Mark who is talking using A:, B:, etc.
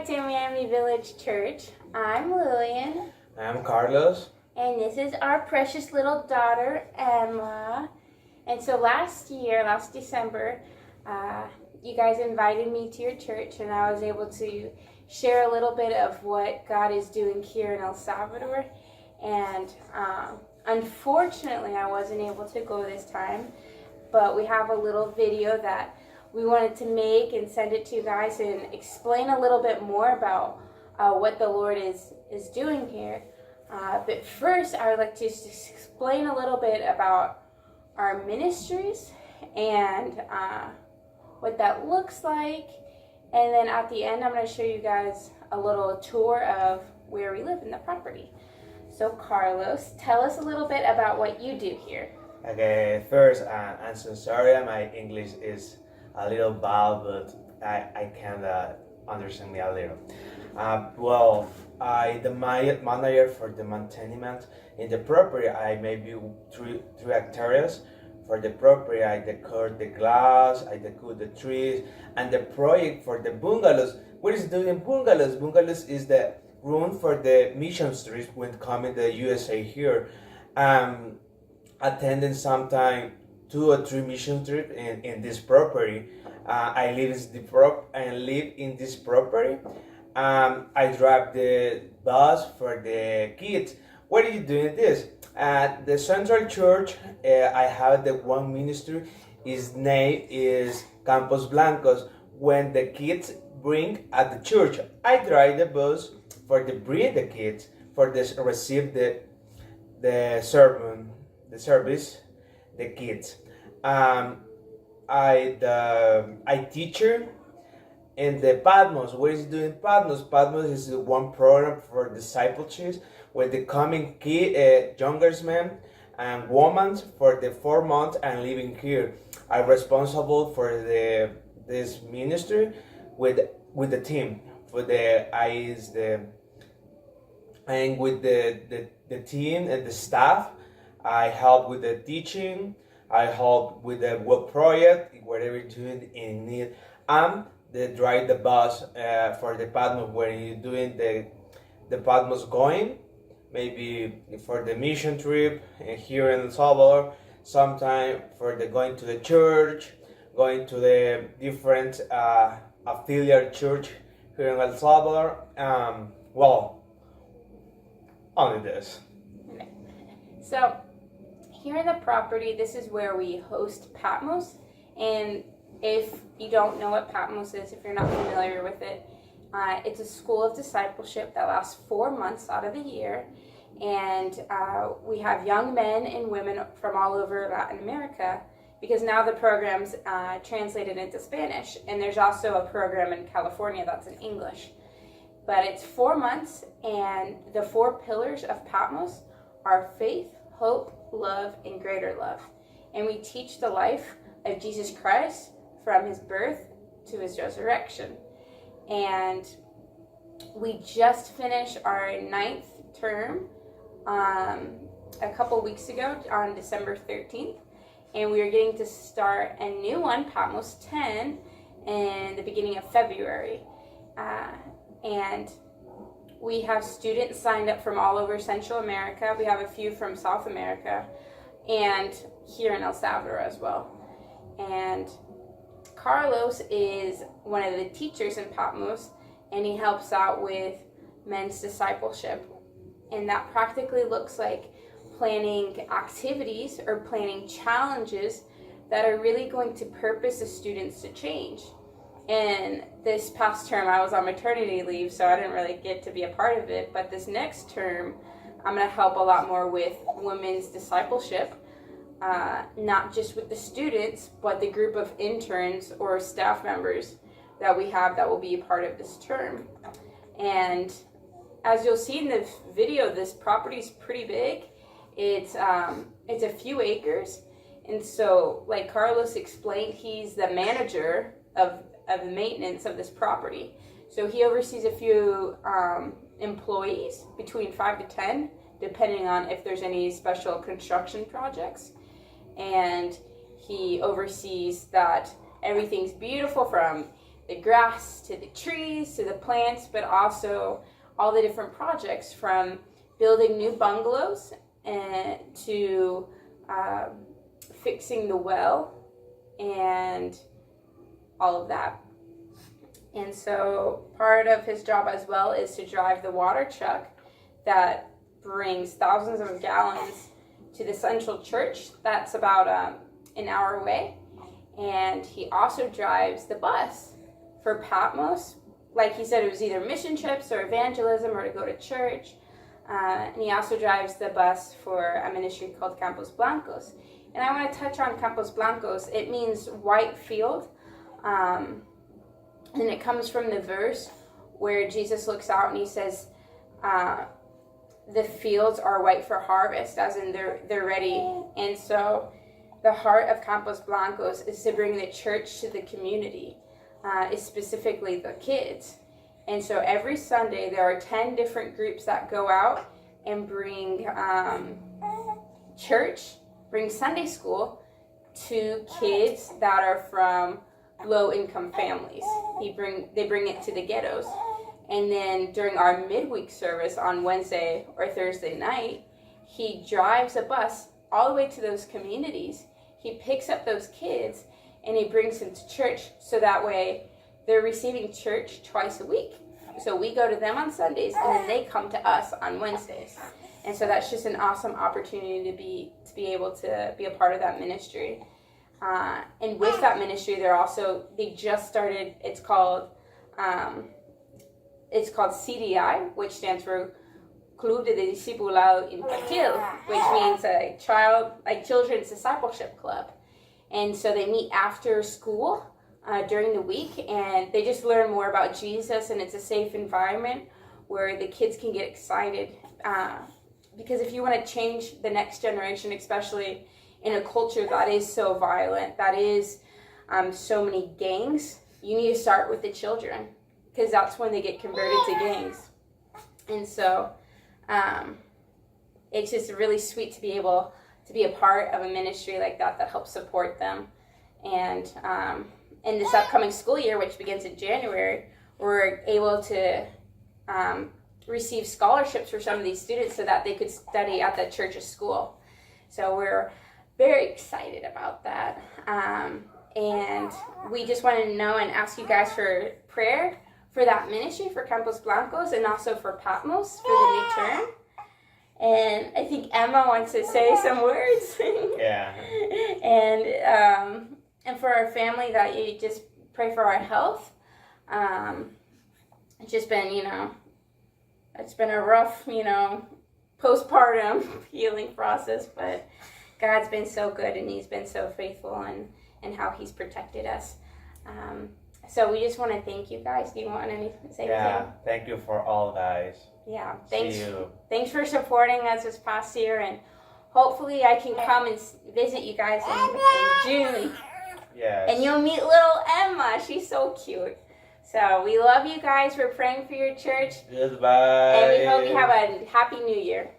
A: to Miami Village Church. I'm Lillian.
B: I'm Carlos.
A: And this is our precious little daughter, Emma. And so last December, you guys invited me to your church, and I was able to share a little bit of what God is doing here in El Salvador. And unfortunately, I wasn't able to go this time, but we have a little video that we wanted to make and send it to you guys and explain a little bit more about what the Lord is doing here. But first, I would like to just explain a little bit about our ministries and what that looks like. And then at the end, I'm going to show you guys a little tour of where we live in the property. So Carlos, tell us a little bit about what you do here.
B: Okay, first, I'm so sorry, my English is a little bad, but I can understand me a little. I the manager for the maintenance in the property. I maybe three hectares for the property. I decor the glass, I decor the trees, and the project for the bungalows. What is doing bungalows? Bungalows is the room for the mission trips when coming to the USA here. Attending sometime 2 or 3 mission trips in this property. I live in this property. I drive the bus for the kids. What are you doing this? At the Central Church, I have the one ministry. His name is Campos Blancos. When the kids bring at the church, I drive the bus for the bring the kids for this receive the sermon, the service, the kids. I teacher in the Patmos. What is doing Patmos? Patmos is one program for discipleship with the coming younger men and women for the 4 months and living here. I'm responsible for this ministry with the team. With the team and the staff. I help with the teaching. I help with the work project, whatever you're doing in need. They drive the bus for the Patmos when you're doing the Patmos going, maybe for the mission trip here in El Salvador, sometime for the going to the church, going to the different affiliate church here in El Salvador. Only this.
A: Okay. So here in the property, this is where we host Patmos. And if you don't know what Patmos is, if you're not familiar with it, it's a school of discipleship that lasts 4 months out of the year. And we have young men and women from all over Latin America, because now the program's translated into Spanish. And there's also a program in California that's in English. But it's 4 months, and the 4 pillars of Patmos are faith, hope, love, and greater love. And we teach the life of Jesus Christ from his birth to his resurrection. And we just finished our 9th term a couple weeks ago on December 13th. And we are getting to start a new one, Patmos 10, in the beginning of February. And we have students signed up from all over Central America. We have a few from South America and here in El Salvador as well. And Carlos is one of the teachers in Patmos, and he helps out with men's discipleship. And that practically looks like planning activities or planning challenges that are really going to purpose the students to change. And this past term, I was on maternity leave, so I didn't really get to be a part of it. But this next term, I'm going to help a lot more with women's discipleship, not just with the students, but the group of interns or staff members that we have that will be a part of this term. And as you'll see in the video, this property is pretty big. It's a few acres. And so, like Carlos explained, he's the manager of the maintenance of this property. So he oversees a few employees, between 5 to 10, depending on if there's any special construction projects. And he oversees that everything's beautiful, from the grass to the trees to the plants, but also all the different projects from building new bungalows and to fixing the well and all of that. And so part of his job as well is to drive the water truck that brings thousands of gallons to the central church. That's about an hour away. And he also drives the bus for Patmos. Like he said, it was either mission trips or evangelism or to go to church. And he also drives the bus for a ministry called Campos Blancos. And I want to touch on Campos Blancos. It means white field. And it comes from the verse where Jesus looks out and he says, the fields are white for harvest, as in they're ready. And so the heart of Campos Blancos is to bring the church to the community, is specifically the kids. And so every Sunday there are 10 different groups that go out and bring bring Sunday school to kids that are from low-income families. They bring it to the ghettos. And then during our midweek service on Wednesday or Thursday night, he drives a bus all the way to those communities. He picks up those kids and he brings them to church, so that way they're receiving church twice a week. So we go to them on Sundays and then they come to us on Wednesdays. And so that's just an awesome opportunity to be able to be a part of that ministry. And with that ministry, they just started. It's called CDI, which stands for Club de Discipulado Infantil, which means children's discipleship club. And so they meet after school during the week, and they just learn more about Jesus. And it's a safe environment where the kids can get excited. Because if you want to change the next generation, especially in a culture that is so violent, that is so many gangs, you need to start with the children, because that's when they get converted to gangs. And so it's just really sweet to be able to be a part of a ministry like that helps support them. And in this upcoming school year, which begins in January, we're able to receive scholarships for some of these students so that they could study at the church's school. So we're very excited about that. And we just want to know and ask you guys for prayer for that ministry, for Campos Blancos, and also for Patmos for the new term. And I think Emma wants to say some words.
B: Yeah.
A: And for our family, that you just pray for our health. It's just been, it's been a rough, postpartum healing process, but God's been so good and he's been so faithful and how he's protected us. So we just want to thank you guys. Do you want to say anything?
B: Yeah, thank you for all, guys.
A: Yeah,
B: See you.
A: Thanks for supporting us this past year, and hopefully I can come and visit you guys in June.
B: Yes.
A: And you'll meet little Emma. She's so cute. So we love you guys. We're praying for your church.
B: Goodbye.
A: And we hope you have a happy new year.